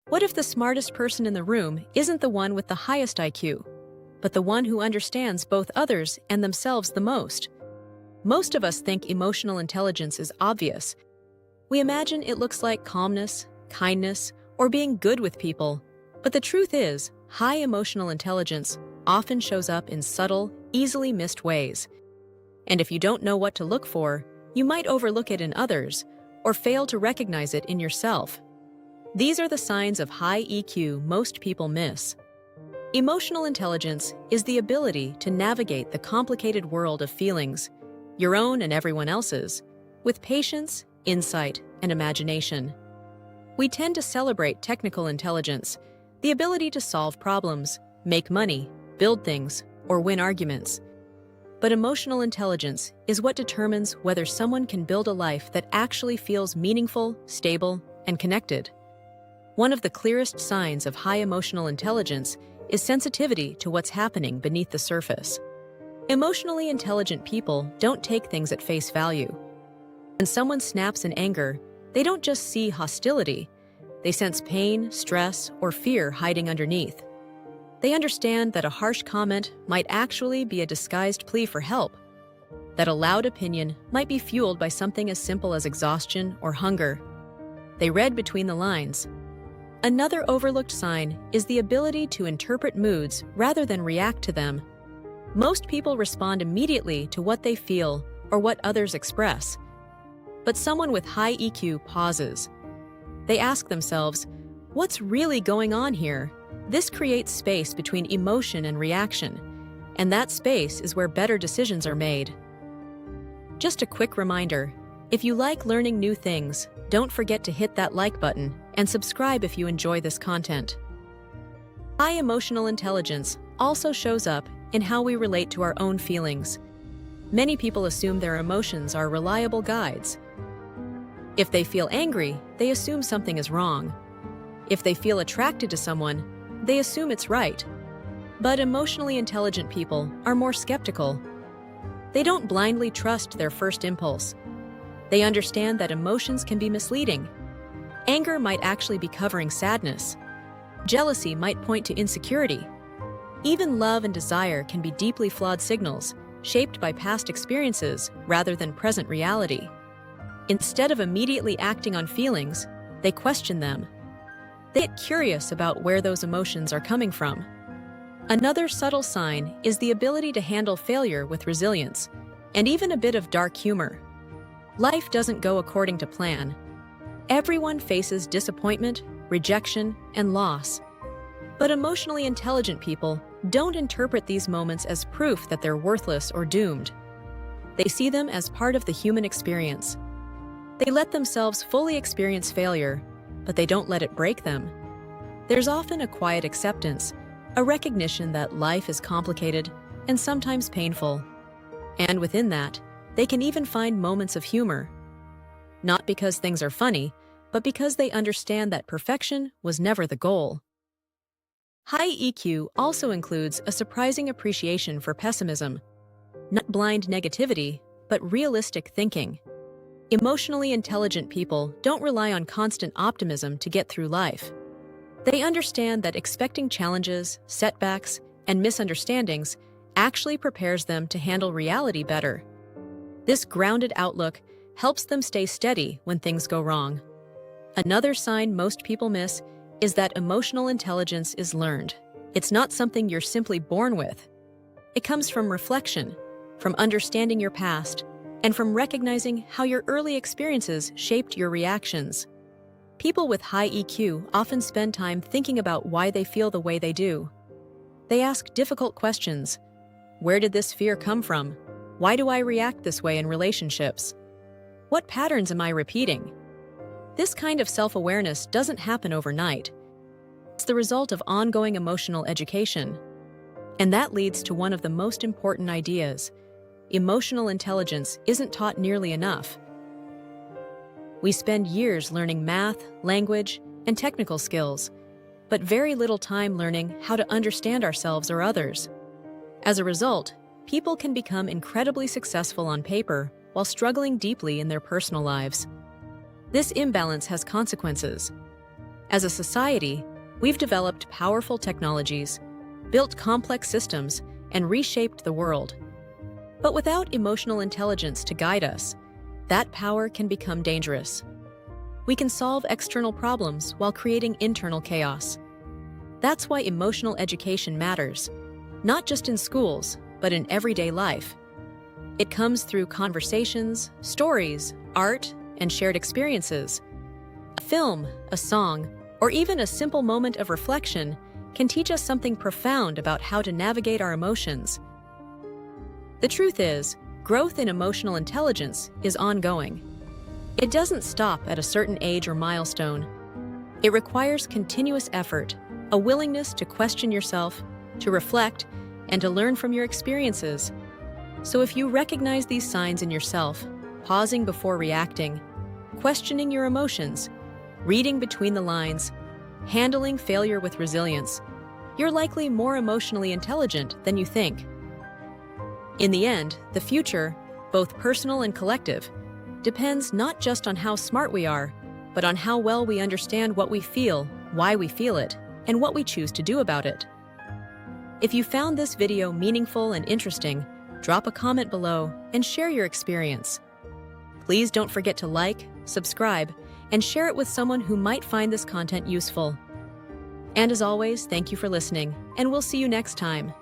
What if the smartest person in the room isn't the one with the highest IQ, but the one who understands both others and themselves the most? Most of us think emotional intelligence is obvious. We imagine it looks like calmness, kindness, or being good with people. But the truth is, high emotional intelligence often shows up in subtle, easily missed ways. And if you don't know what to look for, you might overlook it in others or fail to recognize it in yourself. These are the signs of high EQ most people miss. Emotional intelligence is the ability to navigate the complicated world of feelings, your own and everyone else's, with patience, insight, and imagination. We tend to celebrate technical intelligence, the ability to solve problems, make money, build things, or win arguments. But emotional intelligence is what determines whether someone can build a life that actually feels meaningful, stable, and connected. One of the clearest signs of high emotional intelligence is sensitivity to what's happening beneath the surface. Emotionally intelligent people don't take things at face value. When someone snaps in anger, they don't just see hostility, they sense pain, stress, or fear hiding underneath. They understand that a harsh comment might actually be a disguised plea for help, that a loud opinion might be fueled by something as simple as exhaustion or hunger. They read between the lines. Another overlooked sign is the ability to interpret moods rather than react to them. Most people respond immediately to what they feel or what others express. But someone with high EQ pauses. They ask themselves, what's really going on here? This creates space between emotion and reaction, and that space is where better decisions are made. Just a quick reminder, if you like learning new things, don't forget to hit that like button and subscribe if you enjoy this content. High emotional intelligence also shows up in how we relate to our own feelings. Many people assume their emotions are reliable guides. If they feel angry, they assume something is wrong. If they feel attracted to someone, they assume it's right. But emotionally intelligent people are more skeptical. They don't blindly trust their first impulse. They understand that emotions can be misleading. Anger might actually be covering sadness. Jealousy might point to insecurity. Even love and desire can be deeply flawed signals, shaped by past experiences rather than present reality. Instead of immediately acting on feelings, they question them. They get curious about where those emotions are coming from. Another subtle sign is the ability to handle failure with resilience, and even a bit of dark humor. Life doesn't go according to plan. Everyone faces disappointment, rejection, and loss. But emotionally intelligent people don't interpret these moments as proof that they're worthless or doomed. They see them as part of the human experience. They let themselves fully experience failure, but they don't let it break them. There's often a quiet acceptance, a recognition that life is complicated and sometimes painful. And within that, they can even find moments of humor. Not because things are funny, but because they understand that perfection was never the goal. High EQ also includes a surprising appreciation for pessimism. Not blind negativity, but realistic thinking. Emotionally intelligent people don't rely on constant optimism to get through life. They understand that expecting challenges, setbacks, and misunderstandings actually prepares them to handle reality better. This grounded outlook helps them stay steady when things go wrong. Another sign most people miss is that emotional intelligence is learned. It's not something you're simply born with. It comes from reflection, from understanding your past, and from recognizing how your early experiences shaped your reactions. People with high EQ often spend time thinking about why they feel the way they do. They ask difficult questions. Where did this fear come from? Why do I react this way in relationships? What patterns am I repeating? This kind of self-awareness doesn't happen overnight. It's the result of ongoing emotional education. And that leads to one of the most important ideas. Emotional intelligence isn't taught nearly enough. We spend years learning math, language, and technical skills, but very little time learning how to understand ourselves or others. As a result, people can become incredibly successful on paper while struggling deeply in their personal lives. This imbalance has consequences. As a society, we've developed powerful technologies, built complex systems, and reshaped the world. But without emotional intelligence to guide us, that power can become dangerous. We can solve external problems while creating internal chaos. That's why emotional education matters, not just in schools, but in everyday life. It comes through conversations, stories, art, and shared experiences. A film, a song, or even a simple moment of reflection can teach us something profound about how to navigate our emotions. The truth is, growth in emotional intelligence is ongoing. It doesn't stop at a certain age or milestone. It requires continuous effort, a willingness to question yourself, to reflect, and to learn from your experiences. So if you recognize these signs in yourself, pausing before reacting, questioning your emotions, reading between the lines, handling failure with resilience, you're likely more emotionally intelligent than you think. In the end, the future, both personal and collective, depends not just on how smart we are, but on how well we understand what we feel, why we feel it, and what we choose to do about it. If you found this video meaningful and interesting, drop a comment below and share your experience. Please don't forget to like, subscribe, and share it with someone who might find this content useful. And as always, thank you for listening, and we'll see you next time.